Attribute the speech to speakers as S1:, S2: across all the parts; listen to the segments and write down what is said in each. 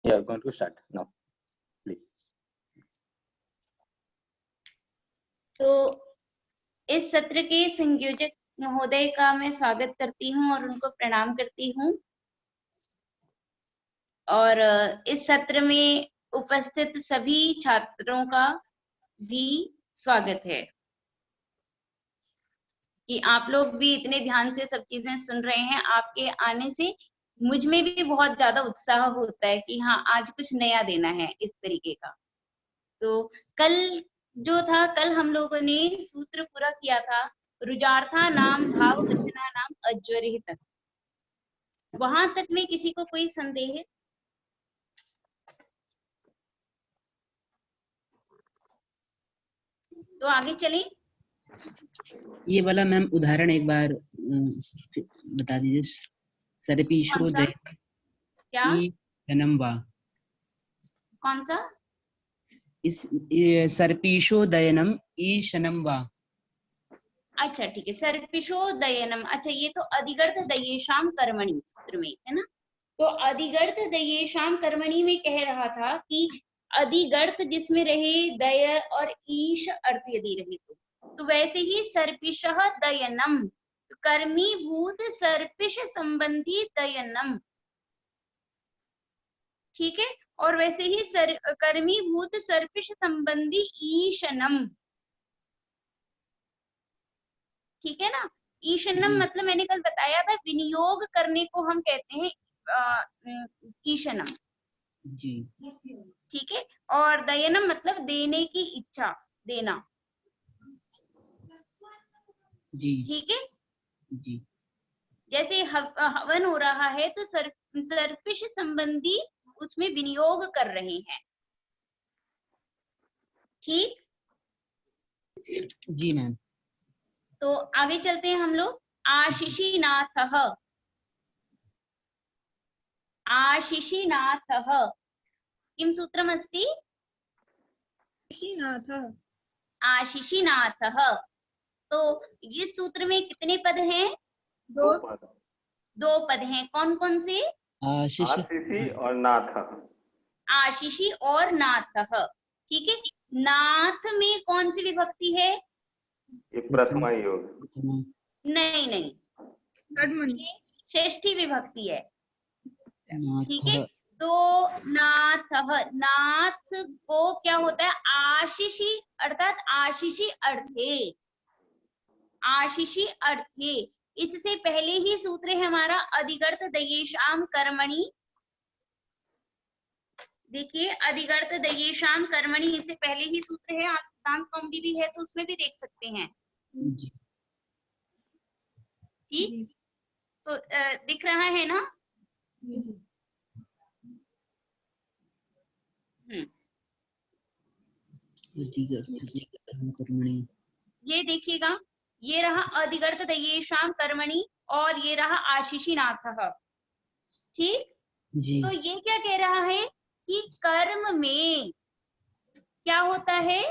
S1: Yeah, going to start now, please.
S2: तो इस सत्र के संयोजक महोदय का मैं स्वागत करती हूं और उनको प्रणाम करती हूं। और इस सत्र में उपस्थित सभी छात्रों का भी स्वागत है कि आप लोग भी इतने ध्यान से सब चीजें सुन रहे हैं। आपके आने से मुझ में भी बहुत ज्यादा उत्साह होता है कि हाँ, आज कुछ नया देना है इस तरीके का। तो कल जो था, कल हम लोगों ने सूत्र पूरा किया था, रुजार्था नाम भाव वचना नाम अज्वरित तक। वहां तक में किसी को कोई संदेह? तो आगे चलें।
S3: ये वाला मैम उदाहरण एक बार बता दीजिए। सर्पीशो
S2: क्या
S3: जन्म वा।
S2: कौन सा?
S3: इस सर्पीशो दयनम ईशनम वा।
S2: अच्छा ठीक है, सर्पिशो दयनम। अच्छा, ये तो अधिगर्थ दयेशाम कर्मणि सूत्र में है ना। तो अधिगर्थ दयेशाम कर्मणि में कह रहा था कि अधिगर्थ जिसमें रहे, दय और ईश अर्थ यदि रहे तो वैसे ही सर्पिशः दयनम, कर्मी भूत सर्पिश संबंधी दयनम, ठीक है। और वैसे ही कर्मी भूत सर्पिश संबंधी ईशनम, ठीक है ना। ईशनम मतलब मैंने कल बताया था, विनियोग करने को हम कहते हैं ईशनम
S3: जी,
S2: ठीक है। और दयनम मतलब देने की इच्छा, देना,
S3: जी
S2: ठीक है
S3: जी।
S2: जैसे हवन हो रहा है तो सर्पिश संबंधी उसमें विनियोग कर रहे हैं, ठीक।
S3: जी मैम।
S2: तो आगे चलते हैं हम लोग। आशिषीनाथः, आशिषीनाथः किं सूत्रमस्ति? आशिषीनाथः। तो इस सूत्र में कितने पद हैं? दो पद हैं। कौन कौन से?
S1: आशिषी और नाथ।
S2: आशिषी और नाथः, ठीक है। नाथ में कौन सी विभक्ति है?
S1: ये प्रथमा योग।
S2: नहीं नहीं, षष्ठी विभक्ति है, ठीक है। तो नाथः, नाथ को क्या होता है? आशिषी अर्थात आशिषी अर्थे, आशिषी अर्थे। इससे पहले ही सूत्र है हमारा अधिगर्थ दयेशाम कर्मणि। देखिए, अधिगर्थ दयेशाम कर्मणि, इससे पहले ही सूत्र है। आप सिद्धांत कौमुदी भी है तो उसमें भी देख सकते हैं, ठीक। तो दिख रहा है ना? ये देखिएगा, ये रहा अधिगर्थ दयेशाम कर्मणि और ये रहा आशिषीनाथः, ठीक। तो ये क्या कह रहा है कि कर्म में क्या होता है?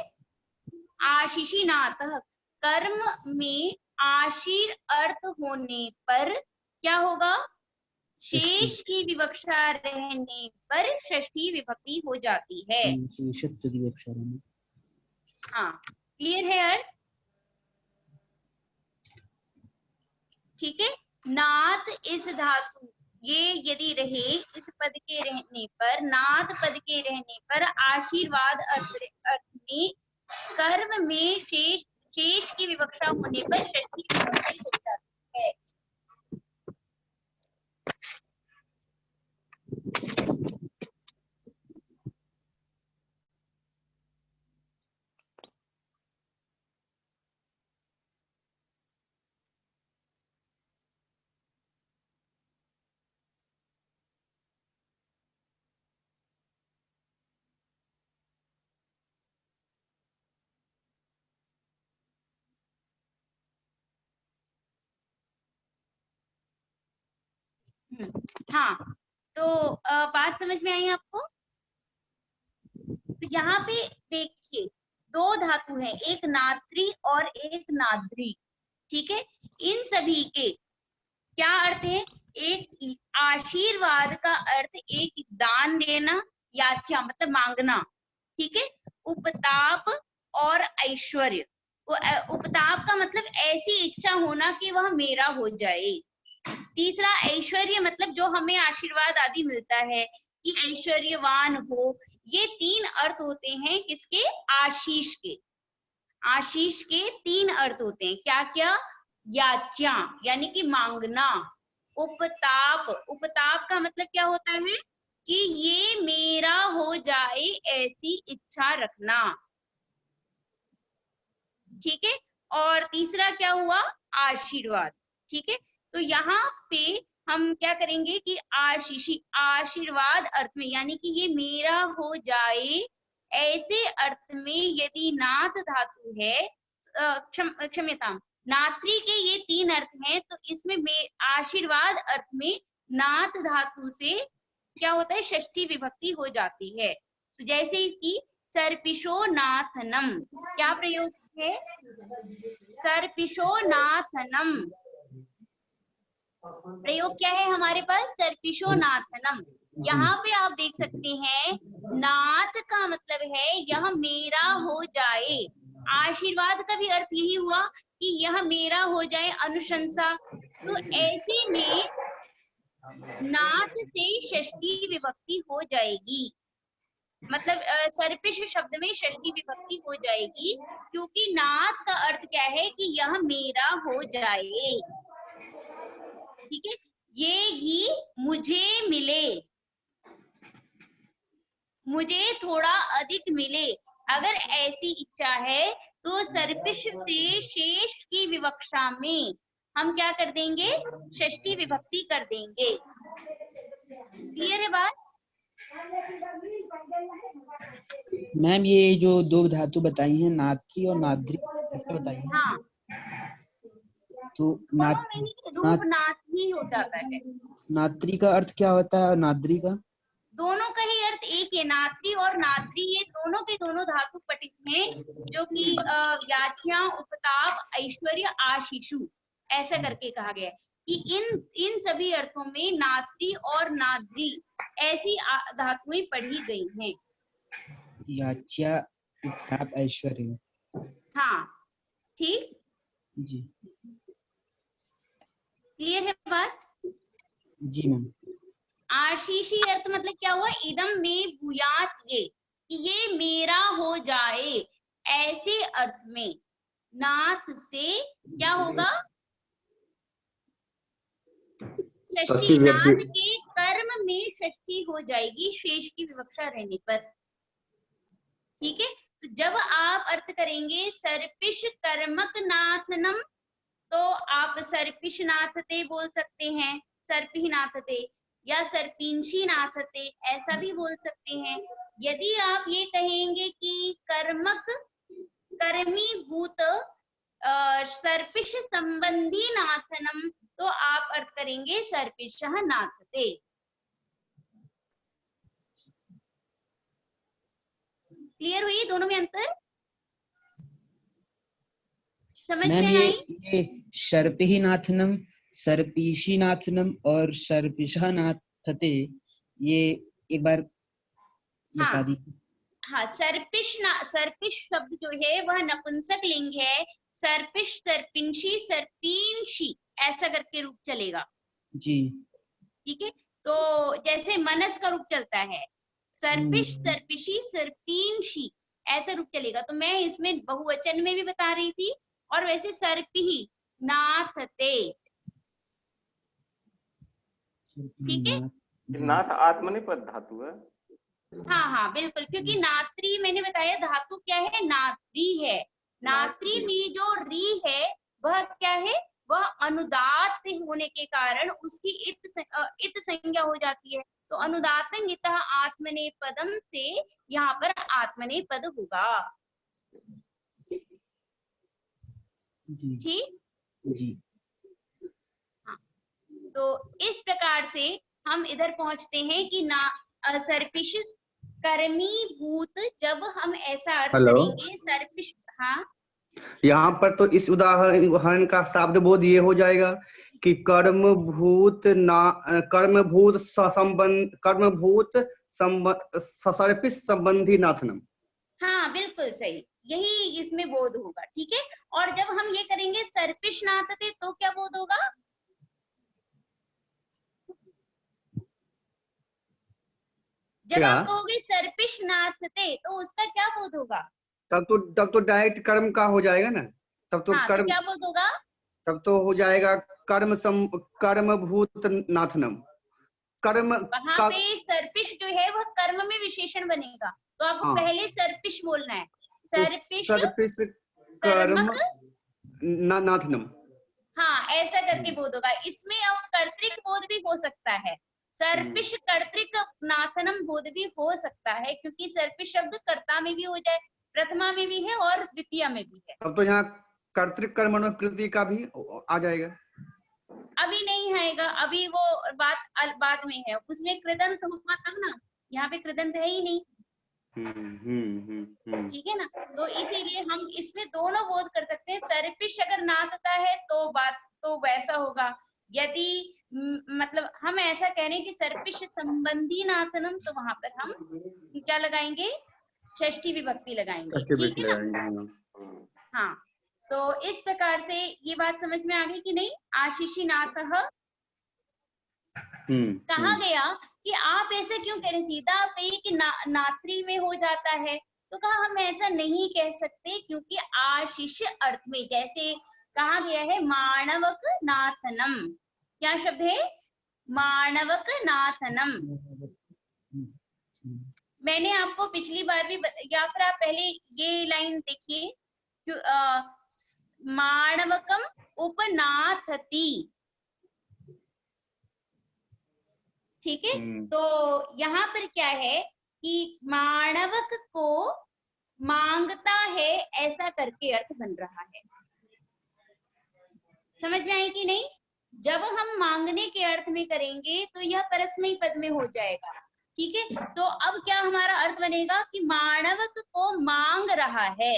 S2: आशिषीनाथः, कर्म में आशीर अर्थ होने पर क्या होगा? शेष की विवक्षा रहने पर षष्ठी विभक्ति हो जाती है। हाँ, क्लियर है अर्थ? ठीक है। नाथ इस धातु, ये यदि रहे इस पद के रहने पर, नाथ पद के रहने पर आशीर्वाद अर्थ में कर्म में शेष की विवक्षा होने पर षष्ठी विभक्ति हो जाती है। हाँ, तो बात समझ में आई आपको? तो यहाँ पे देखिए, दो धातु हैं, एक नात्री और एक नाद्री, ठीक है। इन सभी के क्या अर्थ है? एक आशीर्वाद का अर्थ एक दान देना, याच्या मतलब मांगना, ठीक है। उपताप और ऐश्वर्य, उपताप का मतलब ऐसी इच्छा होना कि वह मेरा हो जाए। तीसरा ऐश्वर्य मतलब जो हमें आशीर्वाद आदि मिलता है कि ऐश्वर्यवान हो। ये 3 अर्थ होते हैं किसके? आशीष के। आशीष के 3 अर्थ होते हैं, क्या क्या? याच्या यानी कि मांगना, उपताप, उपताप का मतलब क्या होता है कि ये मेरा हो जाए ऐसी इच्छा रखना, ठीक है। और तीसरा क्या हुआ? आशीर्वाद, ठीक है। तो यहाँ पे हम क्या करेंगे कि आशीर्वाद अर्थ में यानी कि ये मेरा हो जाए ऐसे अर्थ में यदि नाथ धातु है, क्षम्यताम, नात्री के ये 3 अर्थ हैं, तो इसमें आशीर्वाद अर्थ में नाथ धातु से क्या होता है? षष्ठी विभक्ति हो जाती है। तो जैसे कि सर्पिशो नाथनम, क्या प्रयोग है? सर्पिशो नाथनम, प्रयोग क्या है हमारे पास? सर्पिशो नाथनम। यहाँ पे आप देख सकते हैं नाथ का मतलब है यह मेरा हो जाए। आशीर्वाद का भी अर्थ यही हुआ कि यह मेरा हो जाए, अनुशंसा। तो ऐसे में नाथ से षष्ठी विभक्ति हो जाएगी, मतलब सर्पिश शब्द में षष्ठी विभक्ति हो जाएगी, क्योंकि नाथ का अर्थ क्या है कि यह मेरा हो जाए, ठीक है। ये घी मुझे मिले, मुझे थोड़ा अधिक मिले, अगर ऐसी इच्छा है तो सर्पिश से शेष की विवक्षा में हम क्या कर देंगे? षष्ठी विभक्ति कर देंगे। क्लियर है बात?
S3: मैम ये जो 2 धातु बताई हैं, नात्री और नाद्री, कैसे बताई हैं?
S2: हाँ,
S3: तो
S2: रूपनाथ ही हो जाता है।
S3: नात्री का अर्थ क्या होता है और नाद्री का?
S2: दोनों का ही अर्थ एक है, नात्री और नाद्री, ये दोनों के दोनों धातु पठित हैं, जो कि याच्या, उपताप, ऐश्वर्य, आशीषु ऐसा करके कहा गया है कि इन सभी अर्थों में नात्री और नाद्री ऐसी धातुएं पढ़ी गई हैं।
S3: याच्या, उपताप, ऐश्वर्य,
S2: हाँ, ठीक,
S3: जी
S2: क्लियर है बात?
S3: जी मैम।
S2: आशीषी अर्थ मतलब क्या हुआ? इदम में भूयात, ये कि ये मेरा हो जाए ऐसे अर्थ में नाथ से क्या होगा? षष्ठी, नाथ के कर्म में षष्ठी हो जाएगी शेष की विवक्षा रहने पर, ठीक है। तो जब आप अर्थ करेंगे सर्पिश कर्मक नाथनम, तो आप सर्पिश नाथते बोल सकते हैं, सर्पि नाथते, या सर्पिंशी नाथते ऐसा भी बोल सकते हैं। यदि आप ये कहेंगे कि कर्मक कर्मी भूत सर्पिश संबंधी नाथनम, तो आप अर्थ करेंगे सर्पिशः नाथते। क्लियर हुई दोनों में अंतर? समझ में आई?
S3: ये सर्पिही नाथनम, सर्पिशी नाथनम और सर्पिशः नाथते, ये एक बार बता दीजिए।
S2: हाँ, सर्पिश शब्द जो है वह नपुंसक लिंग है। सर्पिश, सर्पिंशी, सर्पिंशी ऐसा करके रूप चलेगा
S3: जी,
S2: ठीक है। तो जैसे मनस का रूप चलता है, सर्पिश, सर्पिशी, सर्पिंशी ऐसा रूप चलेगा। तो मैं इसमें बहुवचन में भी बता रही थी, और वैसे सर्पिही नाथते, ठीक है।
S1: नाथ आत्मनेपद धातु है।
S2: हाँ हाँ बिल्कुल, क्योंकि नात्री मैंने बताया धातु क्या है? नात्री है। नात्री में जो री है वह क्या है? वह अनुदात होने के कारण उसकी इत संज्ञा हो जाती है। तो अनुदातं इतः आत्मनेपदम से यहाँ पर आत्मनेपद होगा, ठीक
S3: जी।
S2: हाँ, तो इस प्रकार से हम इधर पहुंचते हैं कि सर्पिश कर्मी भूत, जब हम ऐसा अर्थ करेंगे सर्पिश। हाँ,
S4: यहाँ पर तो इस उदाहरण का शाब्द बोध ये हो जाएगा कि कर्मभूत सर्पिष संबंधी नाथनम।
S2: हाँ बिल्कुल सही, यही इसमें बोध होगा। ठीक है, और जब हम ये करेंगे सर्पिष नाथते तो क्या बोध होगा? जब
S4: क्या?
S2: आप कहोगे सर्पिष नाथते तो उसका क्या बोध होगा?
S4: तब तो डायरेक्ट कर्म का हो जाएगा ना, तब तो
S2: हाँ, तो
S4: कर्म,
S2: क्या बोध होगा?
S4: तब तो हो जाएगा कर्मभूत नाथनम। कर्म
S2: वहां
S4: का,
S2: पे सर्पिष जो है वह कर्म में विशेषण बनेगा, तो आपको
S4: हाँ,
S2: पहले सर्पिष बोलना है।
S4: तो
S2: सर्पिष
S4: सर्पिष कर्म
S2: कर्मक,
S4: नाथनम।
S2: हाँ ऐसा करके बोध होगा। इसमें अब कर्तृक बोध भी हो सकता है, सर्पिष कर्तृक नाथनम बोध भी हो सकता है, क्योंकि सर्पिष शब्द कर्ता में भी हो जाए, प्रथमा में भी है और द्वितीय में भी है।
S4: तब तो यहाँ कर्तृक कर्मणोकृति का भी आ जाएगा।
S2: अभी नहीं आएगा, अभी वो बात बाद में है, उसमें कृदंत होगा तब ना, यहाँ पे कृदंत है ही नहीं। ठीक है ना, तो इसीलिए हम इसमें दोनों बोध कर सकते हैं। सर्पिष अगर नाथता है तो बात तो वैसा होगा, यदि मतलब हम ऐसा कह रहे हैं कि सर्पिष संबंधी नाथनम, तो वहां पर हम क्या लगाएंगे? षष्ठी विभक्ति लगाएंगे। ठीक है ना? हाँ, तो इस प्रकार से ये बात समझ में आ गई कि नहीं? आशीषी नाथः कहा गया कि आप ऐसा क्यों कह रहे हैं, सीधा आप कहिए कि नात्री में हो जाता है, तो कहा हम ऐसा नहीं कह सकते, क्योंकि आशीष अर्थ में, जैसे कहा गया है माणवक नाथनम, क्या शब्द है? माणवक नाथनम। मैंने आपको पिछली बार भी या फिर आप पहले ये लाइन देखिए, माणवकम उपनाथति। ठीक है, तो यहाँ पर क्या है कि माणवक को मांगता है, ऐसा करके अर्थ बन रहा है। समझ में आई कि नहीं? जब हम मांगने के अर्थ में करेंगे तो यह परस्मयी पद में हो जाएगा। ठीक है, तो अब क्या हमारा अर्थ बनेगा कि माणवक को मांग रहा है,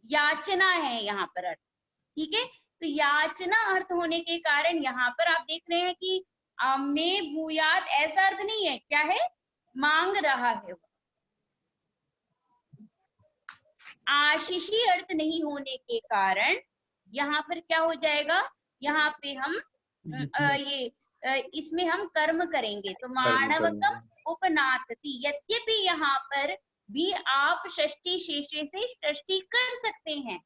S2: याचना है यहाँ पर अर्थ। ठीक है, तो याचना अर्थ होने के कारण यहाँ पर आप देख रहे हैं कि में भूयात ऐसा अर्थ नहीं है, क्या है? मांग रहा है। आशीषी अर्थ नहीं होने के कारण यहाँ पर क्या हो जाएगा? यहाँ पे हम इसमें हम कर्म करेंगे, तो माणवकम उपनाथति। यद्यपि यहाँ पर भी आप षष्ठी शेषे से षष्ठी कर सकते हैं,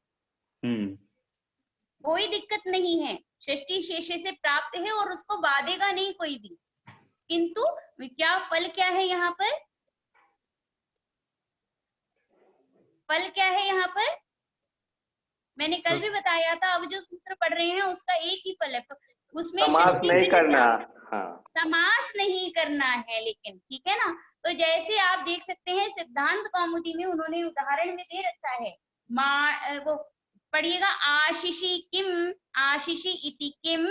S2: कोई दिक्कत नहीं है, षष्ठी शेषे से प्राप्त है और उसको बाधेगा नहीं कोई भी। किंतु क्या फल क्या है यहाँ पर? फल क्या है यहाँ पर? मैंने कल भी बताया था, अब जो सूत्र पढ़ रहे हैं उसका एक ही फल है, तो उसमें
S1: समास नहीं करना। हाँ,
S2: समास नहीं करना है, लेकिन ठीक है ना। तो जैसे आप देख सकते हैं सिद्धांत कौमुदी में उन्होंने उदाहरण में दे रखा है, वो पढ़िएगा, आशीषी किम, आशीषी इति किम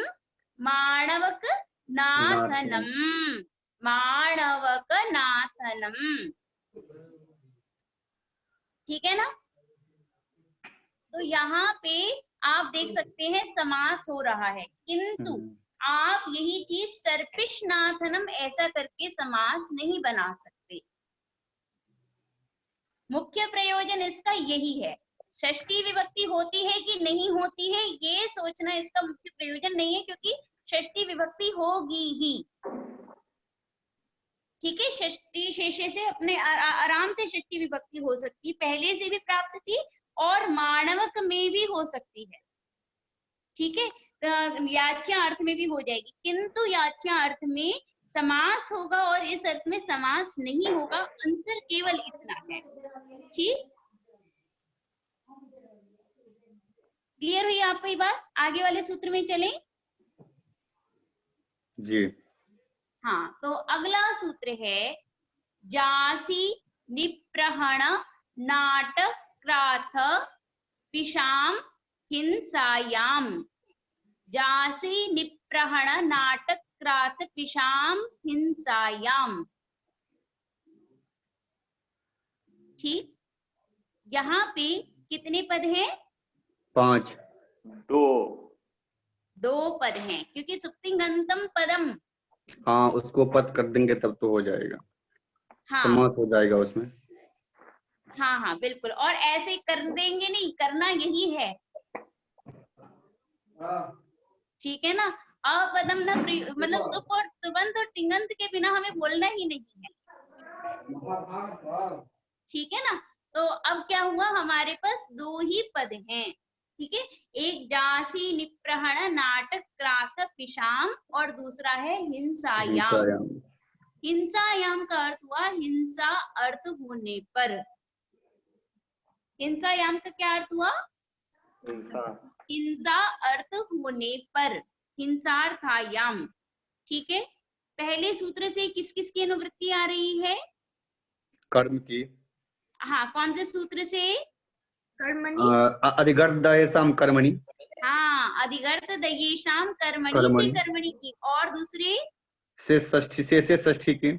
S2: माणवक नाथनम, माणवक नाथनम। ठीक है ना, तो यहाँ पे आप देख सकते हैं समास हो रहा है, किंतु आप यही चीज सर्पिष नाथनम ऐसा करके समास नहीं बना सकते। मुख्य प्रयोजन इसका यही है। षष्ठी विभक्ति होती है कि नहीं होती है ये सोचना इसका मुख्य प्रयोजन नहीं है, क्योंकि षष्ठी विभक्ति होगी ही। ठीक है, षष्ठी शेषे से अपने आराम से षष्ठी विभक्ति हो सकती, पहले से भी प्राप्त थी और माणवक में भी हो सकती है। ठीक है, याच्या अर्थ में भी हो जाएगी, किंतु याच्या अर्थ में समास होगा और इस अर्थ में समास नहीं होगा, अंतर केवल इतना है। ठीक, क्लियर हुई आपको ये बात? आगे वाले सूत्र में चलें।
S4: जी
S2: हाँ, तो अगला सूत्र है जासी निप्रहण नाटक्राथ पिशाम हिंसायाम। जासी निप्रहण नाटक्राथ पिशाम हिंसायाम। ठीक, यहाँ पे कितने पद हैं?
S4: 5
S1: 2
S2: 2 पद हैं, क्योंकि सुप्तिंगंतम पदम।
S4: हाँ, उसको पद कर देंगे तब तो हो जाएगा,
S2: हाँ
S4: समास हो जाएगा उसमें।
S2: हाँ हाँ बिल्कुल, और ऐसे कर देंगे नहीं, करना यही है, ठीक है ना। अपदम न मतलब सुप और सुबंत और तिंगंत के बिना हमें बोलना ही नहीं है, ठीक है ना। तो अब क्या हुआ, हमारे पास 2 ही पद हैं, ठीक है। एक जासी निप्रहण नाटक क्राथ पिशाम, और दूसरा है हिंसायाम। हिंसायाम का अर्थ हुआ हिंसा अर्थ होने पर। हिंसायाम का क्या अर्थ हुआ, हिंसा अर्थ होने पर, हिंसार्थायाम, ठीक है। पहले सूत्र से किस किस की अनुवृत्ति आ रही है,
S4: कर्म की।
S2: हाँ, कौन से सूत्र से,
S4: अधिगर्थ दयेषाम कर्मणि।
S2: हाँ, अधिगर्थ दयेषाम कर्मणि से
S4: कर्मणि।
S2: कर्मणि की, और दूसरे
S4: से षष्ठी की।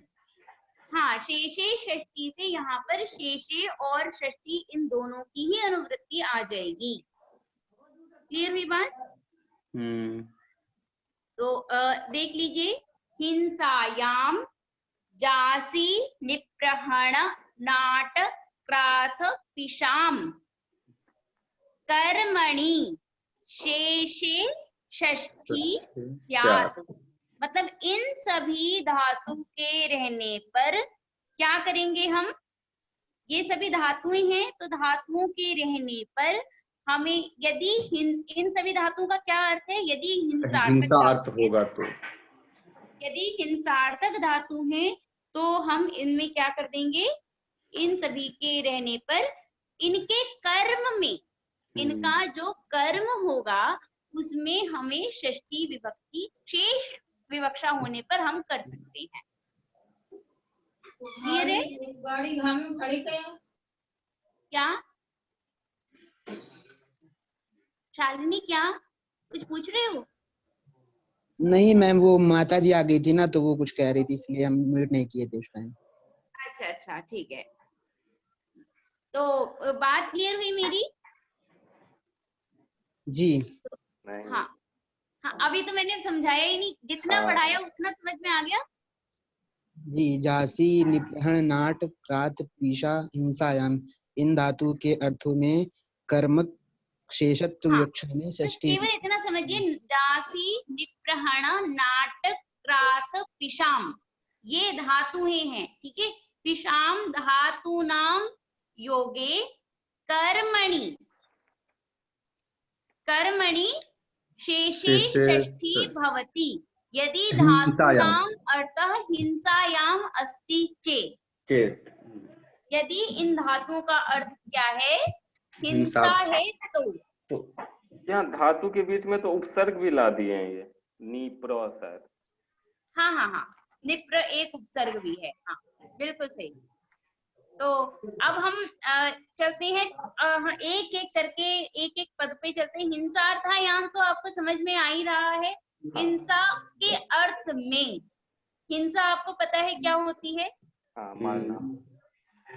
S2: हाँ, शेषे षष्ठी से, यहाँ पर शेषे और षष्ठी इन दोनों की ही अनुवृत्ति आ जाएगी। क्लियर हुई बात। तो देख लीजिए, हिंसायाम जासी निप्रहण नाट क्राथ पिशाम कर्मणि शेषे षष्ठी स्यात्। मतलब इन सभी धातु के रहने पर क्या करेंगे हम, ये सभी धातुएं हैं, तो धातुओं के रहने पर हमें, यदि इन सभी धातुओं का क्या अर्थ है, यदि
S4: हिंसा अर्थ होगा तो,
S2: यदि हिंसार्थक धातु हैं तो हम इनमें क्या कर देंगे, इन सभी के रहने पर इनके कर्म में, इनका जो कर्म होगा उसमें हमें षष्ठी विभक्ति, शेष विवक्षा होने पर हम कर सकते हैं। क्लियर है।
S5: गाड़ी घाम में खड़ी
S2: क्या शालिनी, क्या कुछ पूछ रहे हो?
S3: नहीं मैम, वो माता जी आ गई थी ना, तो वो कुछ कह रही थी, इसलिए हम म्यूट नहीं किए थे उस टाइम।
S2: अच्छा अच्छा, ठीक है। तो बात क्लियर हुई मेरी?
S3: जी
S2: हाँ हाँ, अभी तो मैंने समझाया ही नहीं, जितना पढ़ाया उतना समझ में आ गया।
S3: जी, जासी निप्रहण नाट क्रात पीशा हिंसायाम, इन धातु के अर्थों में कर्मक शेषत्व विवक्षा में षष्ठी।
S2: केवल इतना समझिए, जासी निप्रहण नाटक क्रात पिशाम, ये धातुएं हैं, ठीक है। पिशाम धातु नाम योगे कर्मणि, कर्मणि शेषे षष्ठी भवति, यदि धातूनाम अर्थः हिंसायाम अस्ति चेत्। यदि इन धातुओं का अर्थ क्या है, हिंसा है तो
S1: यहाँ धातु के बीच में तो उपसर्ग भी ला दिए हैं, ये निप्र शायद।
S2: हाँ हाँ हाँ, निप्र एक उपसर्ग भी है, हाँ बिल्कुल सही। तो अब हम चलते हैं, एक एक करके एक एक पद पे चलते हैं। हिंसार्थायाम तो आपको समझ में आ ही रहा है, हिंसा के अर्थ में। हिंसा आपको पता है क्या होती है?
S1: हाँ, मारना।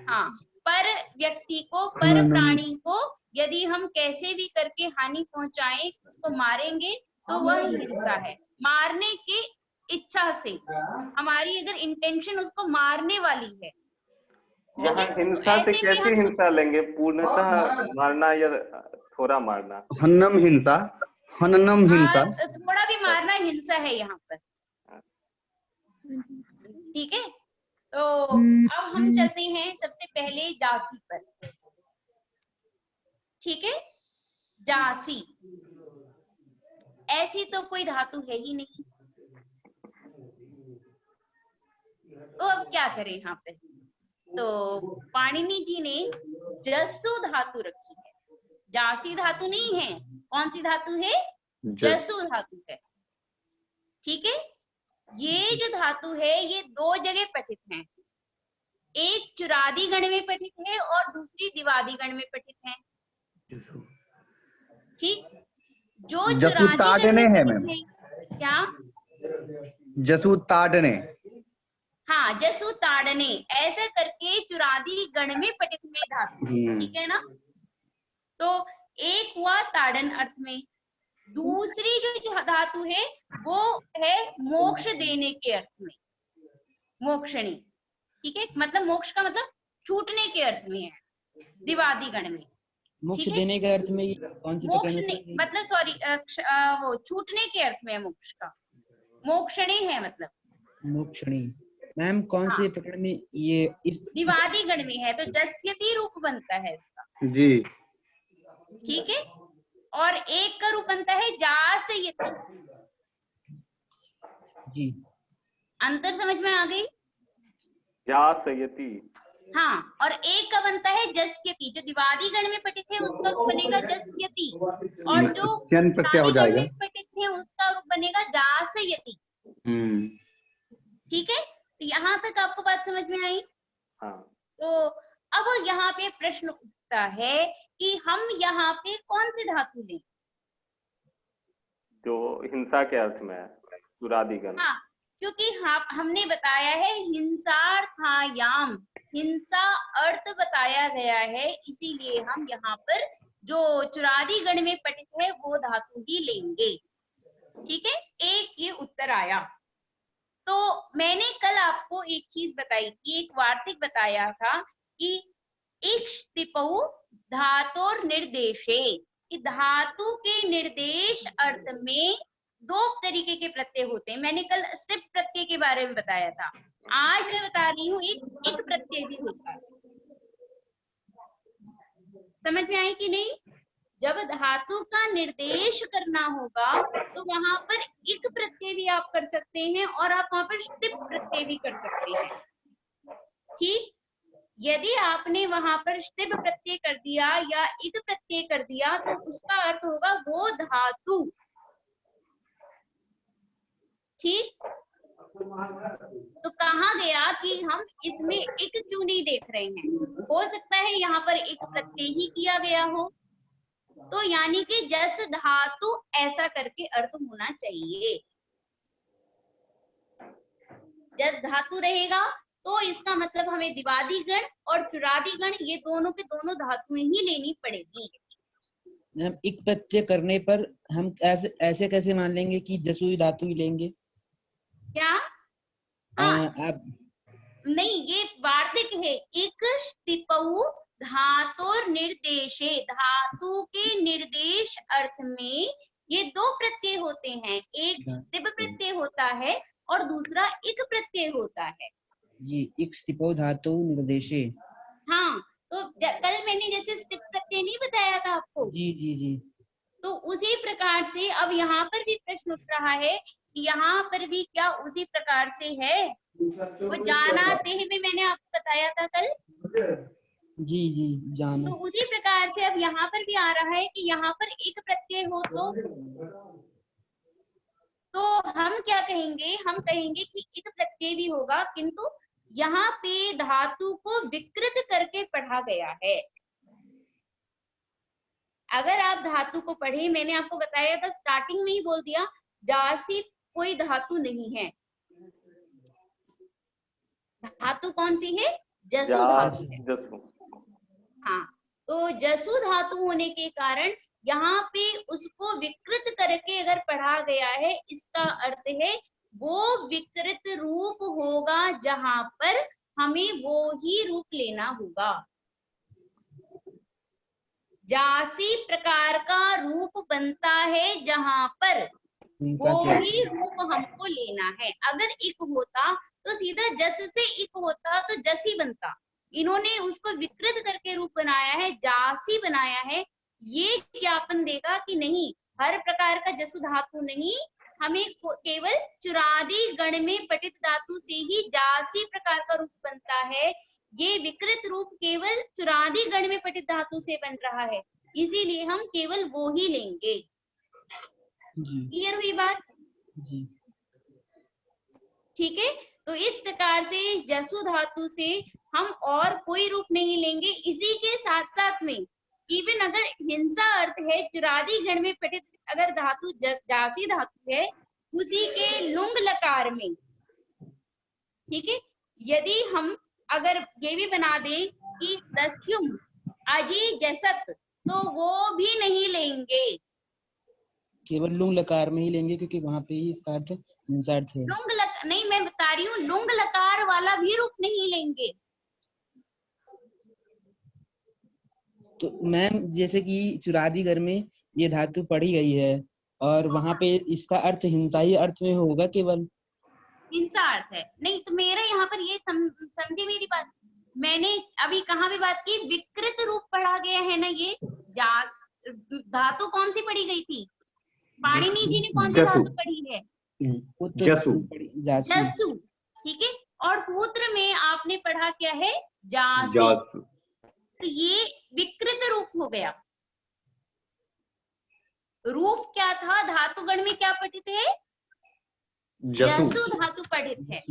S2: हाँ, पर व्यक्ति को, पर प्राणी को यदि हम कैसे भी करके हानि पहुंचाएं, उसको मारेंगे तो वह हिंसा है। मारने की इच्छा से, हमारी अगर इंटेंशन उसको मारने वाली है,
S1: यहाँ हिंसा से कैसे हिंसा लेंगे, पूर्णतः मारना या थोड़ा मारना?
S4: हननम हिंसा, हननम हिंसा,
S2: थोड़ा भी मारना हिंसा है यहाँ पर, ठीक है। तो अब हम चलते हैं सबसे पहले जासी पर, ठीक है। जासी, ऐसी तो कोई धातु है ही नहीं, तो अब क्या करें यहाँ पे? तो पाणिनि जी ने जसु धातु रखी है, जासी धातु नहीं है। कौन सी धातु है? जसु धातु है, ठीक है। ये जो धातु है ये 2 जगह पठित है, एक चुरादी गण में पठित है और दूसरी दिवादी गण में पठित है, ठीक। जो चुरादी गण में पठित है, क्या?
S4: जसु ताड़ने,
S2: हाँ, जसु ताड़ने, ऐसा करके चुरादी गण में पठित है धातु, ठीक है ना। तो एक हुआ ताड़न अर्थ में, दूसरी जो धातु है वो है मोक्ष देने के अर्थ में, मोक्षणी। ठीक है, मतलब मोक्ष का मतलब छूटने के अर्थ में है दिवादी गण में।
S3: मोक्ष
S2: ठीक है,
S3: देने के अर्थ में ये कौन सी
S2: मोक्ष
S3: प्रकरण में
S2: नहीं,
S3: पढ़ेंगे?
S2: मतलब सॉरी, वो छूटने के अर्थ में है मोक्ष का, मोक्षणी है मतलब।
S3: मोक्षणी मैम कौन
S2: हाँ,
S3: से प्रकरण में ये इस
S2: दिवादी गण में है, तो जस्यति रूप बनता है इसका।
S4: जी
S2: ठीक है, और एक का रूप बनता है जासयति।
S3: जी
S2: अंतर समझ में आ गई?
S1: जासयति।
S2: हाँ, और एक का बनता है जस्यति, जो दिवादी गण में पठित है उसका रूप बनेगा जस्यति, और जो
S4: जन प्रत्यय हो
S2: दिवादी गण
S4: जाएगा।
S2: में पठित है उसका रूप बनेगा जासयति। ठीक है, तो यहाँ तक आपको बात समझ में आई?
S1: हाँ,
S2: तो अब यहाँ पे प्रश्न उठता है कि हम यहाँ पे कौन सी धातु लें?
S1: जो हिंसा के अर्थ में है, चुरादीगण।
S2: हाँ, क्योंकि हमने बताया है हिंसार्थायाम, हिंसा अर्थ बताया गया है, इसीलिए हम यहाँ पर जो चुरादी गण में पठित है वो धातु ही लेंगे। ठीक है, एक ये उत्तर आया। तो मैंने कल आपको एक चीज बताई थी, एक वार्तिक बताया था कि इक्ष्तिपौ धातुर निर्देशे, कि धातु के निर्देश अर्थ में दो तरीके के प्रत्यय होते हैं। मैंने कल स्टिप प्रत्यय के बारे में बताया था, आज मैं बता रही हूँ एक इक प्रत्यय भी होता है। समझ में आई कि नहीं? जब धातु का निर्देश करना होगा तो वहां पर इक प्रत्यय भी आप कर सकते हैं और आप वहां पर स्टिप प्रत्यय भी कर सकते हैं। ठीक, यदि आपने वहां पर स्टिप प्रत्यय कर दिया या इक प्रत्यय कर दिया तो उसका अर्थ होगा वो धातु। ठीक, तो कहा गया कि हम इसमें इक क्यों नहीं देख रहे हैं? हो सकता है यहाँ पर इक प्रत्यय ही किया गया हो, तो यानी कि जस धातु ऐसा करके अर्थ होना चाहिए। जस धातु रहेगा तो इसका मतलब हमें दिवादी गण और चुरादी गण ये दोनों के दोनों धातुएं ही लेनी पड़ेगी।
S3: हम एक प्रत्यय करने पर हम ऐसे कैसे मान लेंगे कि जसुई धातु ही लेंगे?
S2: क्या? हाँ,
S3: आप
S2: नहीं, ये वार्तिक है। इक स्तिपौ धातुर निर्देशे, धातु के निर्देश अर्थ में ये दो प्रत्यय होते हैं, एक स्तिप प्रत्यय होता है और दूसरा इक प्रत्यय होता है।
S3: जी, एक स्तिपौ धातु निर्देशे।
S2: हाँ, तो कल मैंने जैसे स्टिप प्रत्यय नहीं बताया था आपको,
S3: जी जी जी,
S2: तो उसी प्रकार से अब यहाँ पर भी प्रश्न उठ रहा है कि यहाँ पर भी क्या उसी प्रकार से है? वो जानाते हैं में मैंने आपको बताया था कल।
S3: जी जी जाना।
S2: तो उसी प्रकार से अब यहाँ पर भी आ रहा है कि यहाँ पर एक प्रत्यय हो तो हम क्या कहेंगे? हम कहेंगे कि एक प्रत्यय भी होगा, किंतु यहाँ पे धातु को विकृत करके पढ़ा गया है। अगर आप धातु को पढ़े, मैंने आपको बताया था स्टार्टिंग में ही बोल दिया, जासी कोई धातु नहीं है। धातु कौन सी है? जसु धातु है।
S1: जसु।
S2: हाँ, तो जसु धातु होने के कारण यहाँ पे उसको विकृत करके अगर पढ़ा गया है, इसका अर्थ है वो विकृत रूप होगा जहां पर हमें वो ही रूप लेना होगा। जासी प्रकार का रूप बनता है जहां पर वो ही रूप हमको लेना है। अगर इक होता तो सीधा जस से इक होता तो जसी बनता, इन्होंने उसको विकृत करके रूप बनाया है, जासी बनाया है। ये ज्ञापन देगा कि नहीं, हर प्रकार का जसु धातु नहीं, हमें केवल चुरादी गण में पठित धातु से ही जासी प्रकार का रूप बनता है। ये विकृत रूप केवल चुरादी गण में पठित धातु से बन रहा है, इसीलिए हम केवल वो ही लेंगे। क्लियर हुई बात?
S3: जी,
S2: ठीक है, तो इस प्रकार से इस जसु धातु से हम और कोई रूप नहीं लेंगे। इसी के साथ साथ में इवन अगर हिंसा अर्थ है, चुरादी गण में पठित अगर धातु जासी धातु है, उसी के लुंग लकार में, ठीक है, यदि हम अगर ये भी बना दें कि दस्युम अजी जसत, तो वो भी नहीं लेंगे।
S3: केवल लुंग लकार में ही लेंगे क्योंकि वहां पे ही इसका अर्थ हिंसार्थ है।
S2: नहीं, मैं बता रही हूँ लुंग लकार वाला भी रूप नहीं लेंगे।
S3: तो मैम जैसे कि चुरादी घर में ये धातु पढ़ी गई है और वहां पे इसका अर्थ हिंसा ही अर्थ में होगा केवल।
S2: हिंसा अर्थ है नहीं, तो मेरा यहाँ पर ये समझे मेरी बात। मैंने अभी कहाँ भी बात की, विकृत रूप पढ़ा गया है ना, ये धातु कौन सी पढ़ी गई थी? पाणिनि जी ने कौन सी धातु पढ़ी है?
S3: वो तो
S4: जसु।
S3: जासु।
S2: ठीक है, और सूत्र में आपने पढ़ा क्या है? जासी।
S4: जासु।
S2: तो ये विकृत रूप हो गया। रूप क्या था? धातुगण में क्या पठित है? जसु धातु पढ़ित है।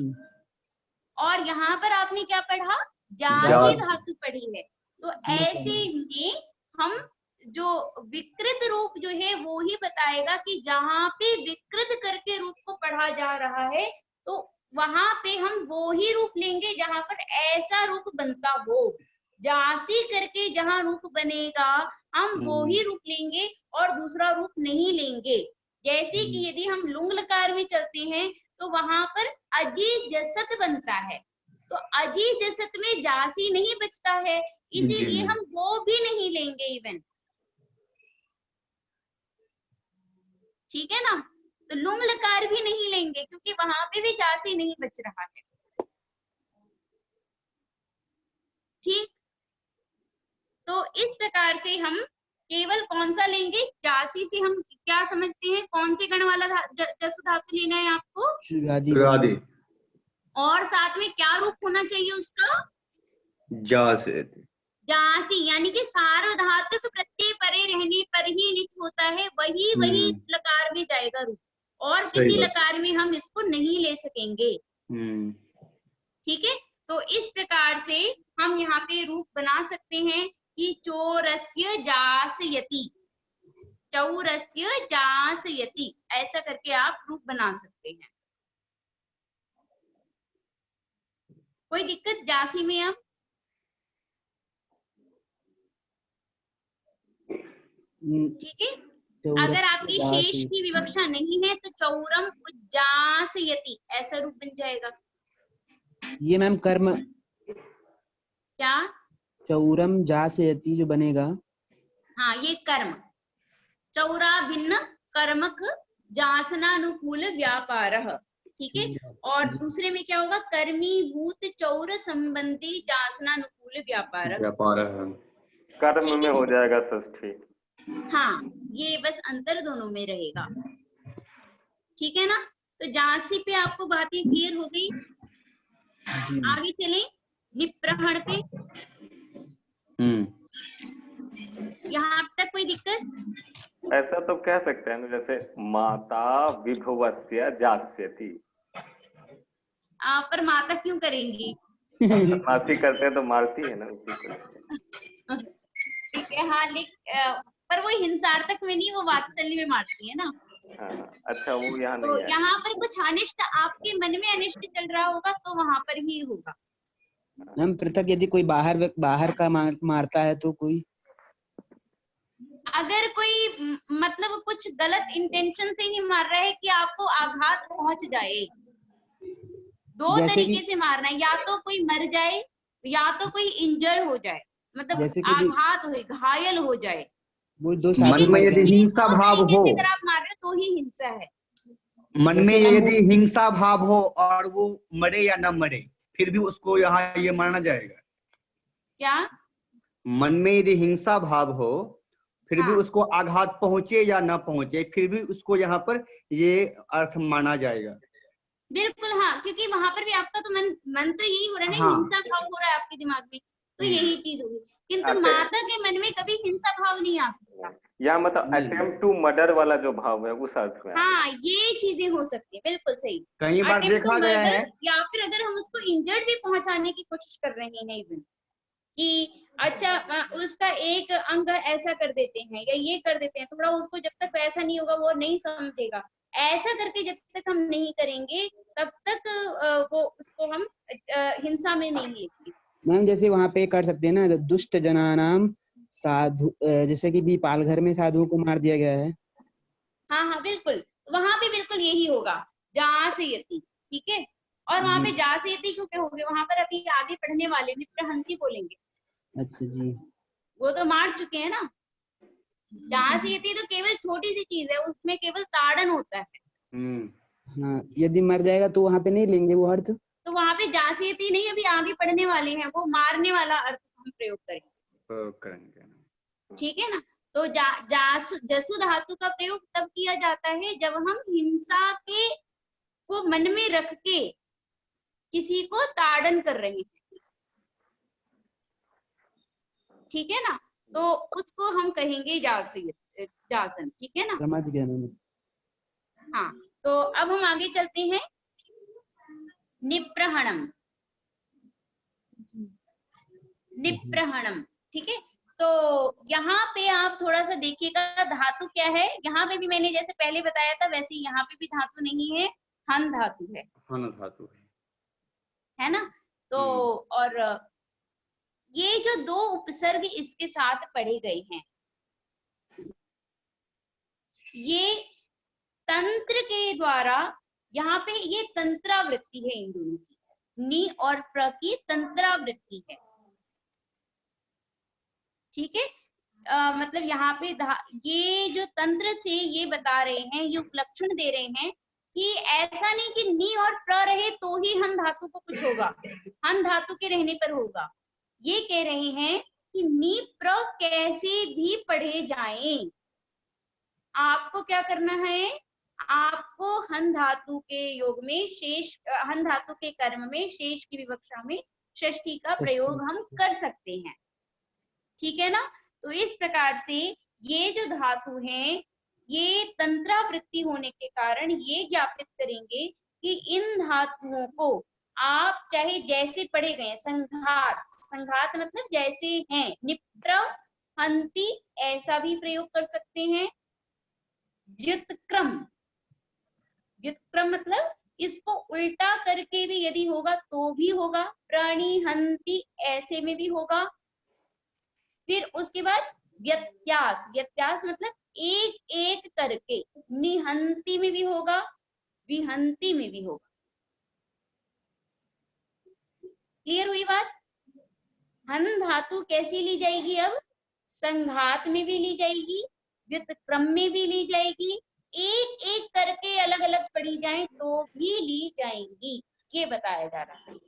S2: और यहाँ पर आपने क्या पढ़ा? जासी धातु पढ़ी है। तो ऐसे में हम जो विकृत रूप जो है वो ही बताएगा कि जहाँ पे विकृत करके रूप को पढ़ा जा रहा है तो वहां पे हम वो ही रूप लेंगे जहां पर ऐसा रूप बनता हो। जासी करके जहां रूप बनेगा हम वो ही रूप लेंगे और दूसरा रूप नहीं लेंगे। जैसे कि यदि हम लुंग लकार में चलते हैं तो वहां पर अजी जसत बनता है, तो अजी जसत में जासी नहीं बचता है, इसीलिए हम वो भी नहीं लेंगे इवन। ठीक है ना? तो लुंग लकार भी नहीं लेंगे क्योंकि वहां पे भी जासी नहीं बच रहा है। ठीक, तो इस प्रकार से हम केवल कौन सा लेंगे? जासी से हम क्या समझते हैं? कौन से गण वाला जसु धातु लेना है आपको?
S4: चुरादी।
S2: और साथ में क्या रूप होना चाहिए उसका? जासी, यानी कि सार्वधातुक प्रत्यय परे रहने पर ही लिच होता है, वही लकार में जाएगा रूप, और किसी लकार में हम इसको नहीं ले सकेंगे। ठीक है, तो इस प्रकार से हम यहाँ पे रूप बना सकते हैं कि चोरस्य जासयति, चौरस्य जासयति, ऐसा करके आप रूप बना सकते हैं। कोई दिक्कत जासी में? आप ठीक है, अगर आपकी शेष की विवक्षा नहीं है तो चौरम उज्जासयति ऐसा रूप बन जाएगा।
S3: ये मैम कर्म
S2: क्या?
S3: चौरम जासयति जो बनेगा,
S2: हाँ ये कर्म। चौरा भिन्न कर्मक जासनानुकूल व्यापारः। ठीक है, और दूसरे में क्या होगा? कर्मीभूत चौर संबंधी जासनानुकूल व्यापारः।
S1: कर्म में हो जाएगा षष्ठी।
S2: हाँ, ये बस अंतर दोनों में रहेगा। ठीक है ना? तो जासी पे आपको बातें क्लियर हो गई। आगे चलें निप्रहण पे। यहाँ अब तक कोई दिक्कत?
S1: ऐसा तो कह सकते हैं ना, जैसे माता विभुवस्य जास्यति।
S2: पर माता क्यों करेंगी?
S1: माफी करते हैं तो मारती है ना उसी को।
S2: ठीक है, हाँ, पर वो हिंसार्थक में नहीं, वो वात्सल्य में मारती है ना।
S1: हाँ, अच्छा वो यहाँ
S2: तो
S1: नहीं है।
S2: यहाँ पर कुछ अनिष्ट आपके मन में अनिष्ट चल रहा होगा तो वहां पर ही होगा।
S3: मैम पृथक यदि कोई बाहर का मारता है तो कोई,
S2: अगर कोई मतलब कुछ गलत इंटेंशन से ही मार रहा है कि आपको आघात पहुंच जाए, दो तरीके से मारना है, या तो कोई मर जाए या तो कोई इंजर हो जाए, मतलब आघात हो, घायल हो जाए।
S3: वो दो
S4: मन में यदि हिंसा भाव हो,
S2: अगर आप मार रहे हो तो ही हिंसा है।
S4: मन में यदि हिंसा भाव हो और वो मरे या ना मरे फिर भी उसको यहाँ ये माना जाएगा।
S2: क्या?
S4: मन में यदि हिंसा भाव हो फिर भी उसको आघात पहुंचे या ना पहुंचे फिर भी उसको यहाँ पर ये अर्थ माना जाएगा।
S2: बिल्कुल, हाँ, क्योंकि वहां पर भी आपका तो मन तो यही हो रहा है ना, हिंसा भाव हो रहा है आपके दिमाग में, तो यही चीज होगी। किंतु माता के मन में कभी हिंसा भाव नहीं आ सकता।
S1: या मतलब अटेम्प्ट टू मर्डर वाला जो भाव है उस अर्थ में।
S2: हाँ, ये चीजें हो सकती है, बिल्कुल सही।
S4: कई बार देखा गया है,
S2: या फिर अगर हम उसको इंजर्ड भी पहुंचाने की कोशिश कर रहे हैं इवन कि अच्छा उसका एक अंग ऐसा कर देते हैं या ये कर देते हैं, थोड़ा उसको जब तक ऐसा नहीं होगा वो नहीं समझेगा, ऐसा करके जब तक हम नहीं करेंगे तब तक वो उसको हम हिंसा में नहीं लेंगे।
S3: मैम जैसे वहाँ पे कर सकते हैं ना, दुष्ट जनानाम साधु, जैसे कि भी पालघर में साधुओं को मार दिया गया है,
S2: हाँ हाँ बिल्कुल, वहां पे बिल्कुल यही होगा, जासयति, ठीक है। और वहां पे
S3: जी।
S2: जासयति क्यों पे होगे, वहां पर अभी आगे पढ़ने वाले निप्रहंति बोलेंगे,
S3: अच्छा जी।
S2: वो तो मार चुके हैं ना। जासयति तो केवल छोटी सी चीज है, उसमें केवल ताड़न होता है।
S3: हाँ, यदि मर जाएगा तो वहां पे नहीं लेंगे वो अर्थ।
S2: तो वहां पे जासयति नहीं, अभी आगे पढ़ने वाले हैं, वो मारने वाला अर्थ हम प्रयोग करेंगे,
S4: करेंगे।
S2: ठीक है ना। तो जसु धातु का प्रयोग तब किया जाता है जब हम हिंसा के को मन में रख के किसी को ताड़न कर रहे हैं, ठीक है ना। तो उसको हम कहेंगे जासन, ठीक है ना।
S3: समझ गया मैंने।
S2: हाँ, तो अब हम आगे चलते हैं, निप्रहणम, निप्रहणम, ठीक है। तो यहाँ पे आप थोड़ा सा देखिएगा धातु क्या है। यहाँ पे भी मैंने जैसे पहले बताया था वैसे यहाँ पे भी धातु नहीं है, हन धातु है,
S4: हन धातु
S2: है ना। तो और ये जो दो उपसर्ग इसके साथ पढ़े गए हैं, ये तंत्र के द्वारा, यहाँ पे ये तंत्रावृत्ति है इन दोनों की, नी और प्र की तंत्रावृत्ति है, ठीक है। मतलब यहाँ पे ये जो तंत्र से ये बता रहे हैं, ये उपलक्षण दे रहे हैं कि ऐसा नहीं कि नी और प्र रहे तो ही हन धातु को कुछ होगा, हन धातु के रहने पर होगा। ये कह रहे हैं कि नी प्र कैसे भी पढ़े जाएं, आपको क्या करना है, आपको हन धातु के योग में शेष, हन धातु के कर्म में शेष की विवक्षा में षष्ठी का प्रयोग हम कर सकते हैं, ठीक है ना। तो इस प्रकार से ये जो धातु हैं, ये तंत्रावृत्ति होने के कारण ये ज्ञापित करेंगे कि इन धातुओं को आप चाहे जैसे पढ़े गए, संघात, संघात मतलब जैसे हैं, निप्र हंति ऐसा भी प्रयोग कर सकते हैं, व्युत्क्रम, व्युत्क्रम मतलब इसको उल्टा करके भी यदि होगा तो भी होगा, प्रणिहंति ऐसे में भी होगा। फिर उसके बाद व्यत्यास, व्यत्यास मतलब एक एक करके, निहंति में भी होगा, विहंति में भी होगा। क्लियर हुई बात। हन धातु कैसी ली जाएगी, अब संघात में भी ली जाएगी, व्युत्क्रम में भी ली जाएगी, एक एक करके अलग अलग पढ़ी जाए तो भी ली जाएंगी, ये बताया जा रहा है।